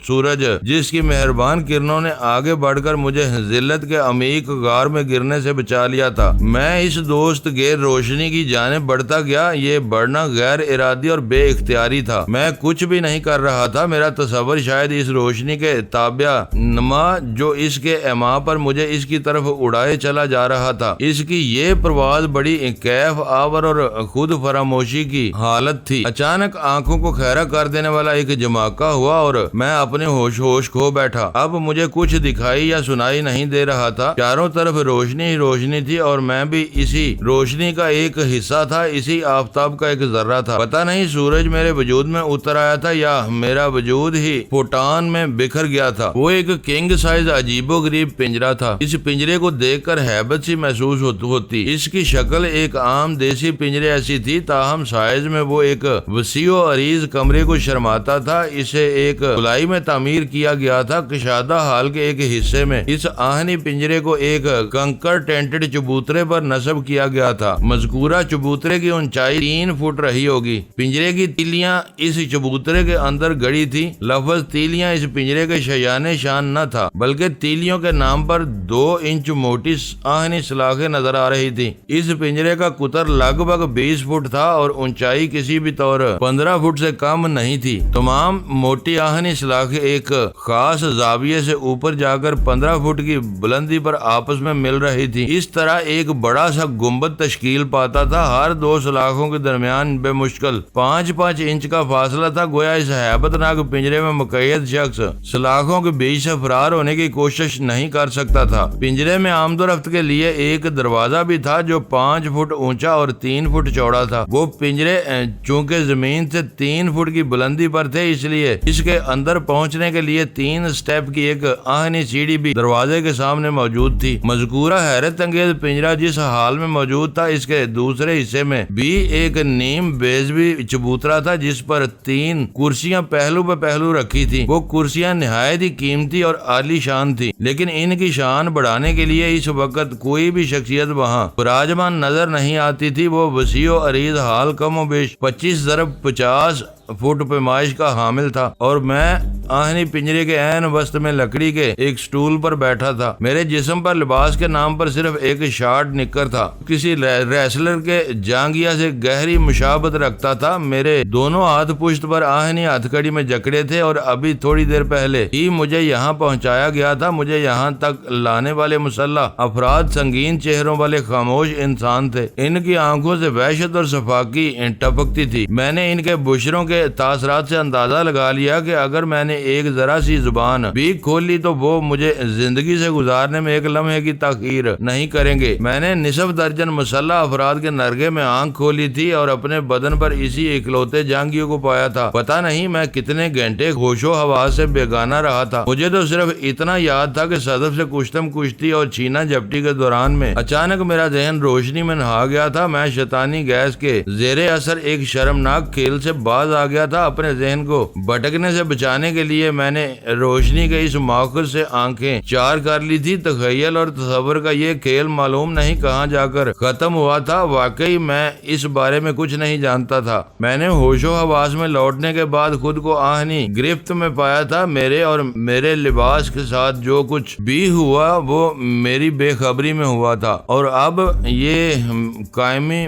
سورج جس کی مہربان کرنوں نے آگے بڑھ کر مجھے ذلت کے عمیق غار میں گرنے سے بچا لیا تھا۔ میں اس دوست گیر روشنی کی جانب بڑھتا گیا۔ یہ بڑھنا غیر ارادی اور بے اختیاری تھا۔ میں کچھ بھی نہیں کر رہا تھا۔ میرا تصور شاید اس روشنی کے تابع نما جو اس کے ایما پر مجھے اس کی طرف اڑائے چلا جا رہا تھا۔ اس کی یہ پرواز بڑی کیف آور اور خود فراموشی کی حالت تھی۔ اچانک آنکھوں کو خیرہ کر دینے والا ایک جھماکہ ہوا اور میں اپنے ہوش کھو بیٹھا۔ اب مجھے کچھ دکھائی یا سنائی نہیں دے رہا تھا۔ چاروں طرف روشنی ہی روشنی تھی اور میں بھی اسی روشنی کا ایک حصہ تھا، اسی آفتاب کا ایک ذرہ تھا۔ پتہ نہیں سورج میرے وجود میں اتر آیا تھا یا میرا وجود ہی فوٹان میں بکھر گیا تھا۔ وہ ایک کنگ سائز عجیب و غریب پنجرا تھا۔ اس پنجرے کو دیکھ کر ہیبت سی محسوس ہوتی۔ اس کی شکل ایک عام دیسی پنجرے ایسی تھی، تاہم سائز میں وہ ایک وسیع و عریض کمرے کو شرماتا تھا۔ اسے ایک گولائی میں تعمیر کیا گیا تھا۔ کشادہ ہال کے ایک حصے میں اس آہنی پنجرے کو ایک کنکر ٹینٹڈ چبوترے پر نصب کیا گیا تھا۔ مذکورہ چبوترے کی اونچائی 3 فٹ رہی ہوگی۔ پنجرے کی تیلیاں اس چبوترے کے اندر گڑی تھی۔ لفظ تیلیاں اس پنجرے کے شیان شان نہ تھا، بلکہ تیلیوں کے نام پر 2 انچ موٹی آہنی سلاخیں نظر آ رہی تھی۔ اس پنجرے کا قطر لگ بھگ 20 فٹ تھا اور اونچائی کسی بھی طور 15 فٹ سے کم نہیں تھی۔ تمام موٹی آہنی سلاخیں ایک خاص زاویے سے اوپر جا کر 15 فٹ کی بلندی پر آپس میں مل رہی تھی۔ اس طرح ایک بڑا سا گنبد تشکیل پاتا تھا۔ ہر 2 سلاخوں کے درمیان بے مشکل 5-5 انچ کا فاصلہ تھا۔ گویا اس ہیبت ناک پنجرے میں مقید شخص سلاخوں کے بیچ سے فرار ہونے کی کوشش نہیں کر سکتا تھا۔ پنجرے میں آمد و رفت کے لیے ایک دروازہ بھی تھا جو 5 فٹ اونچا اور 3 فٹ چوڑا تھا۔ وہ پنجرے چونکہ زمین سے 3 فٹ کی بلندی پر تھے، اس لیے اس کے اندر پہنچنے کے لیے 3 سٹیپ کی ایک آہنی سیڑھی بھی دروازے کے سامنے موجود تھی۔ مذکورہ حیرت انگیز پنجرہ جس حال میں موجود تھا، اس کے دوسرے حصے میں بھی ایک نیم بیضوی چبوترا تھا جس پر 3 کرسیاں پہلو پہ پہلو رکھی تھی۔ وہ کرسیاں نہایت ہی قیمتی اور عالی شان تھی، لیکن ان کی شان بڑھانے کے لیے اس وقت کوئی بھی شخصیت وہاں براجمان نظر نہیں آتی تھی۔ وہ وسیع و عریض ہال کم و بیش 25x50 فٹ پیمائش کا حامل تھا، اور میں آہنی پنجرے کے عین وسط میں لکڑی کے ایک سٹول پر بیٹھا تھا۔ میرے جسم پر لباس کے نام پر صرف ایک شارٹ نکر تھا، کسی ریسلر کے جانگیا سے گہری مشابہت رکھتا تھا۔ میرے دونوں ہاتھ پشت پر آہنی ہتھکڑی میں جکڑے تھے، اور ابھی تھوڑی دیر پہلے ہی مجھے یہاں پہنچایا گیا تھا۔ مجھے یہاں تک لانے والے مسلح افراد سنگین چہروں والے خاموش انسان تھے۔ ان کی آنکھوں سے وحشت اور صفاقی ٹپکتی تھی۔ میں نے ان کے بشروں کے تاثرات سے اندازہ لگا لیا کہ اگر میں نے ایک ذرا سی زبان بھی کھول لی تو وہ مجھے زندگی سے گزارنے میں ایک لمحے کی تاخیر نہیں کریں گے۔ میں نے نصف درجن مسلح افراد کے نرگے میں آنکھ کھولی تھی اور اپنے بدن پر اسی اکلوتے جانگیوں کو پایا تھا۔ پتہ نہیں میں کتنے گھنٹے ہوش و حواس سے بیگانہ رہا تھا۔ مجھے تو صرف اتنا یاد تھا کہ صدف سے کشتم کشتی اور چھینا جھپٹی کے دوران میں اچانک میرا ذہن روشنی میں نہا گیا تھا۔ میں شیطانی گیس کے زیر اثر ایک شرمناک کھیل سے باز آ گیا تھا۔ اپنے ذہن کو بھٹکنے سے بچانے کے لیے میں نے روشنی کے اس ماخذ سے آنکھیں چار کر لی تھی۔ تخیل اور تصور کا یہ کھیل معلوم نہیں کہاں جا کر ختم ہوا تھا۔ واقعی میں اس بارے میں کچھ نہیں جانتا تھا۔ میں نے ہوش و حواس میں لوٹنے کے بعد خود کو آہنی گرفت میں پایا تھا۔ میرے اور میرے لباس کے ساتھ جو کچھ بھی ہوا وہ میری بے خبری میں ہوا تھا، اور اب یہ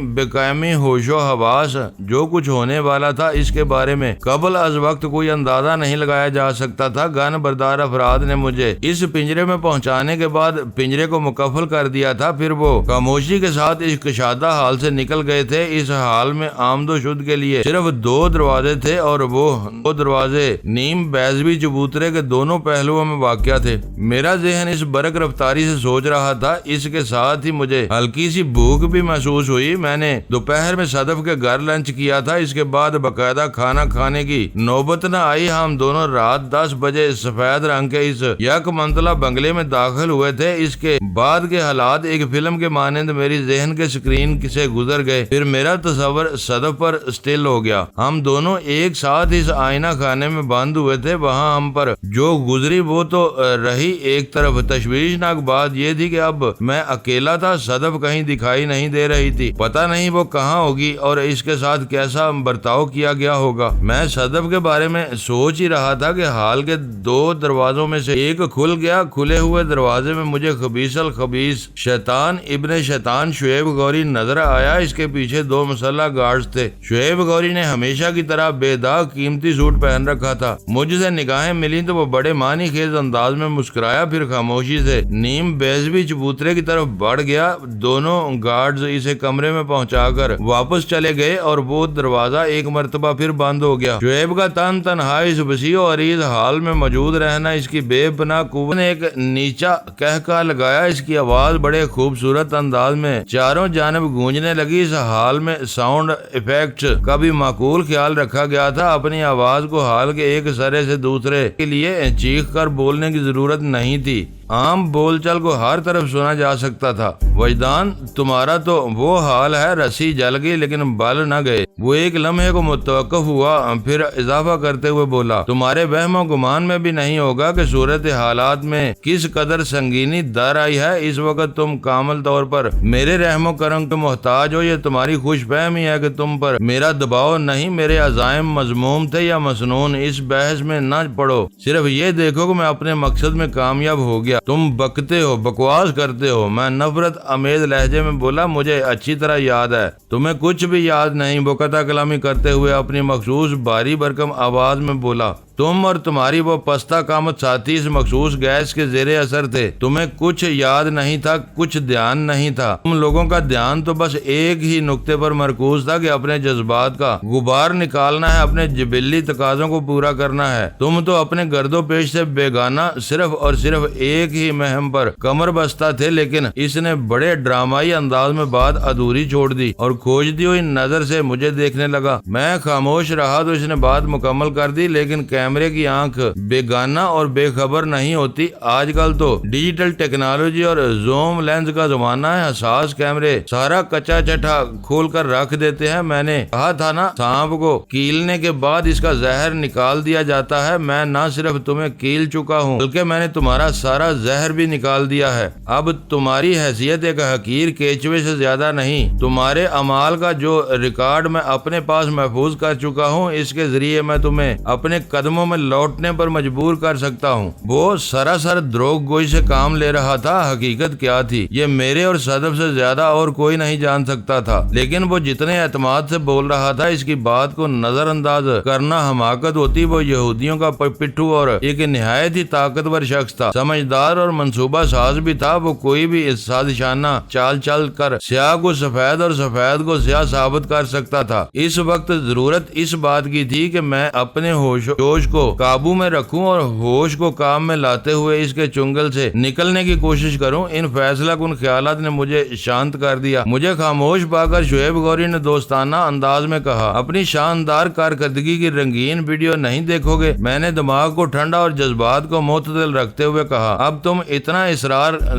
بے قائمی ہوش و حواس جو کچھ ہونے والا تھا اس کے بارے میں قبل از وقت کوئی اندازہ نہیں لگایا جا سکتا تھا۔ گن بردار افراد نے مجھے اس پنجرے میں پہنچانے کے بعد پنجرے کو مقفل کر دیا تھا، پھر وہ خاموشی کے ساتھ اس کشادہ حال سے نکل گئے تھے۔ اس حال میں آمد و شد کے لیے صرف 2 دروازے تھے، اور وہ 2 دروازے نیم بیضوی چبوترے کے دونوں پہلوؤں میں واقع تھے۔ میرا ذہن اس برق رفتاری سے سوچ رہا تھا، اس کے ساتھ ہی مجھے ہلکی سی بھوک بھی محسوس ہوئی۔ میں نے دوپہر میں صدف کے گھر لنچ کیا تھا، اس کے بعد باقاعدہ کھانا کھانے کی نوبت نہ آئی۔ ہم دونوں رات 10 بجے سفید رنگ کے اس یک منزلہ بنگلے میں داخل ہوئے تھے۔ اس کے بعد کے حالات ایک فلم کے مانند میری ذہن کے سکرین سے گزر گئے، پھر میرا تصور صدف پر سٹل ہو گیا۔ ہم دونوں ایک ساتھ اس آئینہ خانے میں بند ہوئے تھے۔ وہاں ہم پر جو گزری وہ تو رہی ایک طرف، تشویشناک بات یہ تھی کہ اب میں اکیلا تھا۔ صدف کہیں دکھائی نہیں دے رہی تھی، پتہ نہیں وہ کہاں ہوگی اور اس کے ساتھ کیسا برتاؤ کیا گیا ہوگا۔ میں صدف کے بارے میں سوچ ہی رہا تھا کہ حال کے 2 دروازوں میں سے ایک کھل گیا۔ کھلے ہوئے دروازے میں مجھے خبیث الخبیث شیطان ابن شیطان شعیب غوری نظر آیا۔ اس کے پیچھے 2 مسلح گارڈز تھے۔ شعیب غوری نے ہمیشہ کی طرح بے داغ قیمتی سوٹ پہن رکھا تھا۔ مجھ سے نگاہیں ملی تو وہ بڑے معنی خیز انداز میں مسکرایا، پھر خاموشی سے نیم بیضوی چبوترے کی طرف بڑھ گیا۔ دونوں گارڈز اسے کمرے میں پہنچا کر واپس چلے گئے اور وہ دروازہ ایک مرتبہ پھر بند ہو گیا۔ شعیب کا تن تنہا اس وسیع و عریض حال میں موجود رہنا اس کی بے پناہ قوت نے ایک نیچا کہکا لگایا۔ اس کی آواز بڑے خوبصورت انداز میں چاروں جانب گونجنے لگی۔ اس حال میں ساؤنڈ ایفیکٹس کا بھی معقول خیال رکھا گیا تھا۔ اپنی آواز کو حال کے ایک سرے سے دوسرے کے لیے چیخ کر بولنے کی ضرورت نہیں تھی، عام بول چال کو ہر طرف سنا جا سکتا تھا۔ وجدان تمہارا تو وہ حال ہے، رسی جل گئی لیکن بل نہ گئے۔ وہ ایک لمحے کو متوقف ہوا، پھر اضافہ کرتے ہوئے بولا، تمہارے وہم و گمان میں بھی نہیں ہوگا کہ صورت حالات میں کس قدر سنگینی در آئی ہے۔ اس وقت تم کامل طور پر میرے رحم و کرم کے محتاج ہو۔ یہ تمہاری خوش فہمی ہے کہ تم پر میرا دباؤ نہیں، میرے عزائم مذموم تھے یا مسنون۔ اس بحث میں نہ پڑو، صرف یہ دیکھو کہ میں اپنے مقصد میں کامیاب ہو گیا۔ تم بکتے ہو، بکواس کرتے ہو۔ میں نفرت آمیز لہجے میں بولا، مجھے اچھی طرح یاد ہے، تمہیں کچھ بھی یاد نہیں۔ وہ قطع کلامی کرتے ہوئے اپنی مخصوص بھاری بھرکم آواز میں بولا، تم اور تمہاری وہ پستہ قامت ساتھی اس مخصوص گیس کے زیر اثر تھے۔ تمہیں کچھ یاد نہیں تھا، کچھ دھیان نہیں تھا۔ تم لوگوں کا دھیان تو بس ایک ہی نقطے پر مرکوز تھا کہ اپنے جذبات کا غبار نکالنا ہے، اپنے جبلی تقاضوں کو پورا کرنا ہے۔ تم تو اپنے گرد و پیش سے بیگانہ صرف اور صرف ایک ہی مہم پر کمر بستہ تھے، لیکن اس نے بڑے ڈرامائی انداز میں بات ادھوری چھوڑ دی اور کھوجتی ہوئی نظر سے مجھے دیکھنے لگا۔ میں خاموش رہا تو اس نے بات مکمل کر دی، لیکن کیمرے کی آنکھ بیگانہ اور بے خبر نہیں ہوتی۔ آج کل تو ڈیجیٹل ٹیکنالوجی اور زوم لینس کا زمانہ ہے، حساس کیمرے سارا کچا چٹھا کھول کر رکھ دیتے ہیں۔ میں نے کہا تھا نا، سانپ کو کیلنے کے بعد اس کا زہر نکال دیا جاتا ہے۔ میں نہ صرف تمہیں کیل چکا ہوں بلکہ میں نے تمہارا سارا زہر بھی نکال دیا ہے۔ اب تمہاری حیثیت ایک حقیر کیچوے سے زیادہ نہیں۔ تمہارے اعمال کا جو ریکارڈ میں اپنے پاس محفوظ کر چکا ہوں، اس کے ذریعے میں تمہیں اپنے قدموں میں لوٹنے پر مجبور کر سکتا ہوں۔ وہ سراسر دروغ گوئی سے کام لے رہا تھا۔ حقیقت کیا تھی یہ میرے اور صدف سے زیادہ اور کوئی نہیں جان سکتا تھا، لیکن وہ جتنے اعتماد سے بول رہا تھا اس کی بات کو نظر انداز کرنا حماقت ہوتی۔ وہ یہودیوں کا پٹھو اور ایک نہایت ہی طاقتور شخص تھا، سمجھدار اور منصوبہ ساز بھی تھا۔ وہ کوئی بھی سازشانہ چال چل کر سیاہ کو سفید اور سفید کو سیاہ ثابت کر سکتا تھا۔ اس وقت ضرورت اس بات کی تھی کہ میں اپنے جوش کو قابو میں رکھوں اور ہوش کو کام میں لاتے ہوئے اس کے چنگل سے نکلنے کی کوشش کروں۔ ان فیصلہ کن خیالات نے مجھے شانت کر دیا۔ مجھے خاموش پا کر شعیب غوری نے دوستانہ انداز میں کہا، اپنی شاندار کارکردگی کی رنگین ویڈیو نہیں دیکھو گے؟ میں نے دماغ کو ٹھنڈا اور جذبات کو معتدل رکھتے ہوئے کہا، اب تم اتنا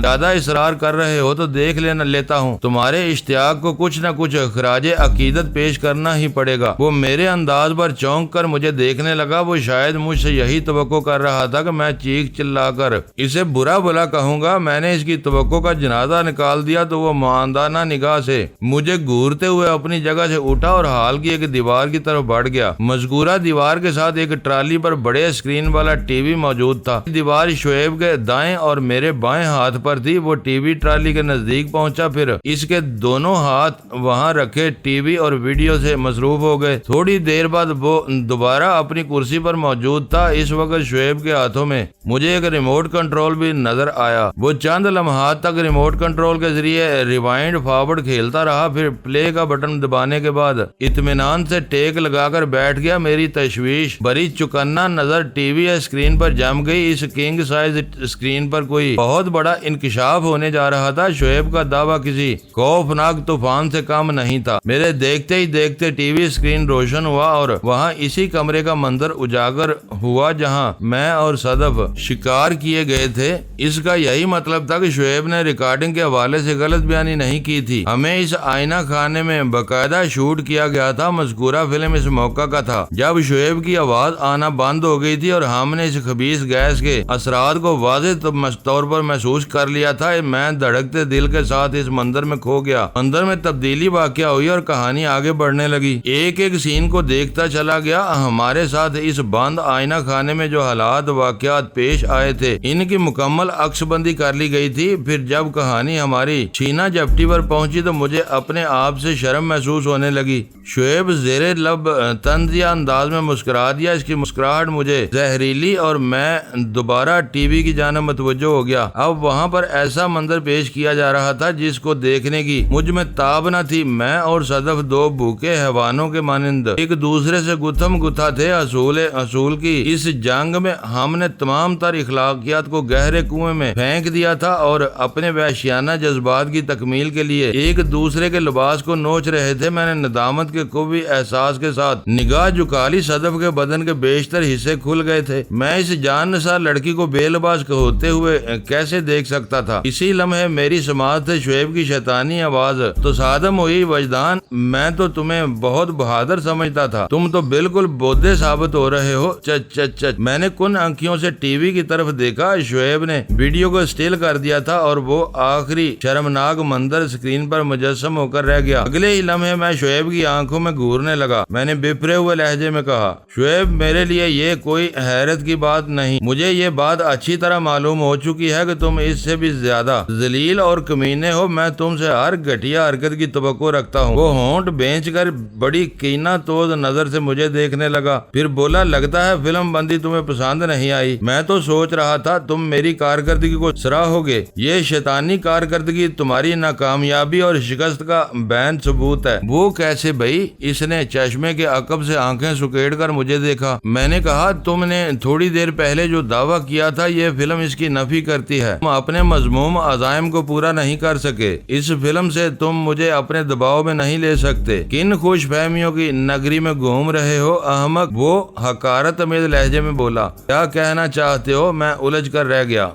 زیادہ اصرار کر رہے ہو تو دیکھ لیتا ہوں۔ تمہارے اشتیاق کو کچھ نہ کچھ خراج عقیدت پیش کرنا ہی پڑے گا۔ وہ میرے انداز پر چونک کر مجھے دیکھنے لگا۔ وہ شاید مجھ سے یہی توقع کر رہا تھا کہ میں چیخ چلا کر اسے برا بھلا کہوں گا۔ میں نے اس کی توقع کا جنازہ نکال دیا تو وہ معاندانہ نگاہ سے مجھے گھورتے ہوئے اپنی جگہ سے اٹھا اور ہال کی ایک دیوار کی طرف بڑھ گیا۔ مذکورہ دیوار کے ساتھ ایک ٹرالی پر بڑے اسکرین والا ٹی وی موجود تھا۔ دیوار شعیب کے دائیں اور میرے بائیں ہاتھ پر تھی۔ وہ ٹی وی ٹرالی کے نزدیک پہنچا، پھر اس کے دونوں ہاتھ وہاں رکھے ٹی وی اور ویڈیو سے مصروف ہو گئے۔ تھوڑی دیر بعد وہ دوبارہ اپنی کرسی پر موجود تھا۔ اس وقت شعیب کے ہاتھوں میں مجھے ایک ریموٹ کنٹرول بھی نظر آیا۔ وہ چند لمحات تک ریموٹ کنٹرول کے ذریعے ریوائنڈ فارورڈ کھیلتا رہا، پھر پلے کا بٹن دبانے کے بعد اطمینان سے ٹیک لگا کر بیٹھ گیا۔ میری تشویش بری چکنا نظر ٹی وی اسکرین پر جم گئی۔ اس کنگ سائز اسکرین پر کوئی بہت بڑا انکشاف ہونے جا رہا تھا۔ شعیب کا دعویٰ کسی خوفناک طوفان سے کم نہیں تھا۔ میرے دیکھتے ہی دیکھتے ٹی وی اسکرین روشن ہوا اور وہاں اسی کمرے کا منظر اجاگر ہوا جہاں میں اور صدف شکار کیے گئے تھے۔ اس کا یہی مطلب تھا کہ شعیب نے ریکارڈنگ کے حوالے سے غلط بیانی نہیں کی تھی۔ ہمیں اس آئینہ خانے میں باقاعدہ شوٹ کیا گیا تھا۔ مذکورہ فلم اس موقع کا تھا جب شعیب کی آواز آنا بند ہو گئی تھی اور ہم نے اس خبیث گیس کے اثرات کو واضح طور پر محسوس کر لیا تھا۔ میں دھڑکتے دل کے ساتھ اس منظر میں کھو گیا۔ اندر میں تبدیلی واقع ہوئی اور کہانی آگے بڑھنے لگی۔ ایک ایک سین کو دیکھتا چلا گیا۔ ہمارے ساتھ اس بند آئینہ خانے میں جو حالات واقعات پیش آئے تھے ان کی مکمل عکس بندی کر لی گئی تھی۔ پھر جب کہانی ہماری چھینا جپٹی پر پہنچی تو مجھے اپنے آپ سے شرم محسوس ہونے لگی۔ شعیب زیر لب طنزیہ انداز میں مسکرا دیا۔ اس کی مسکراہٹ مجھے زہریلی اور میں دوبارہ ٹی وی کی جانب متوجہ ہو گیا۔ اب وہاں پر ایسا منظر پیش کیا جا رہا تھا جس کو دیکھنے کی مجھ میں تاب نہ تھی۔ میں اور صدف دو بھوکے حیوانوں کے مانند ایک دوسرے سے گتھم گتھا تھے۔ اصول کی اس جنگ میں ہم نے تمام تر اخلاقیات کو گہرے کنویں میں پھینک دیا تھا اور اپنے وحشیانہ جذبات کی تکمیل کے لیے ایک دوسرے کے لباس کو نوچ رہے تھے۔ میں نے ندامت کے قوی احساس کے ساتھ نگاہ جھکا لی۔ صدف کے بدن کے بیشتر حصے کھل گئے تھے۔ میں اس جان نثار لڑکی کو بے لباس ہوتے ہوئے کیسے دیکھ سکتا تھا؟ اسی لمحے میری سماعت سے شعیب کی شیطانی آواز تصادم ہوئی، وجدان میں تو تمہیں بہت بہادر سمجھتا تھا، تم تو بالکل بودھے ثابت ہو رہے ہو۔ چچ چچ چچ۔ میں نے کن آنکھوں سے ٹی وی کی طرف دیکھا۔ شعیب نے ویڈیو کو سٹیل کر دیا تھا اور وہ آخری شرمناک منظر اسکرین پر مجسم ہو کر رہ گیا۔ اگلے ہی لمحے میں شعیب کی آنکھوں میں گھورنے لگا۔ میں نے بپرے ہوئے لہجے میں کہا، شعیب میرے لیے یہ کوئی حیرت کی بات نہیں۔ مجھے یہ بات اچھی طرح معلوم ہو چکی ہے کہ تم اس سے بھی زیادہ ذلیل اور کمینے ہو۔ میں تم سے ہر گھٹیا حرکت کی توقع رکھتا ہوں۔ وہ ہونٹ بینچ کر بڑی کینہ توز نظر سے مجھے دیکھنے لگا، پھر بولا، لگتا ہے فلم بندی تمہیں پسند نہیں آئی۔ میں تو سوچ رہا تھا تم میری کارکردگی کو سراہو گے۔ یہ شیطانی کارکردگی تمہاری ناکامیابی اور شکست کا بین ثبوت ہے۔ وہ کیسے بھائی؟ اس نے چشمے کے عقب سے آنکھیں سکیڑ کر مجھے دیکھا۔ میں نے کہا، تم نے تھوڑی دیر پہلے جو دعویٰ کیا تھا یہ فلم اس کی نفی کرتی ہے۔ تم اپنے مذموم عزائم کو پورا نہیں کر سکے۔ اس فلم سے تم مجھے اپنے دباؤ میں نہیں لے سکتے۔ کن خوش فہمیوں کی نگری میں گھوم رہے ہو احمق؟ وہ حقارت حقارت امیز لہجے میں بولا، کیا کہنا چاہتے ہو؟ میں الجھ کر رہ گیا۔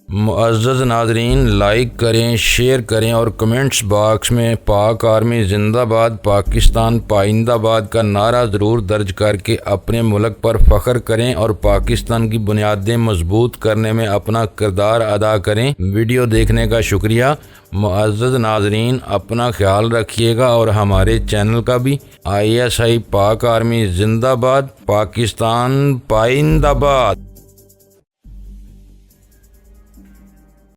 معزز ناظرین، لائک کریں، شیئر کریں اور کمنٹس باکس میں پاک آرمی زندہ باد، پاکستان پائندہ باد کا نعرہ ضرور درج کر کے اپنے ملک پر فخر کریں اور پاکستان کی بنیادیں مضبوط کرنے میں اپنا کردار ادا کریں۔ ویڈیو دیکھنے کا شکریہ۔ معزز ناظرین، اپنا خیال رکھیے گا اور ہمارے چینل کا بھی۔ ISI پاک آرمی زندہ باد، پاکستان پائندہ باد۔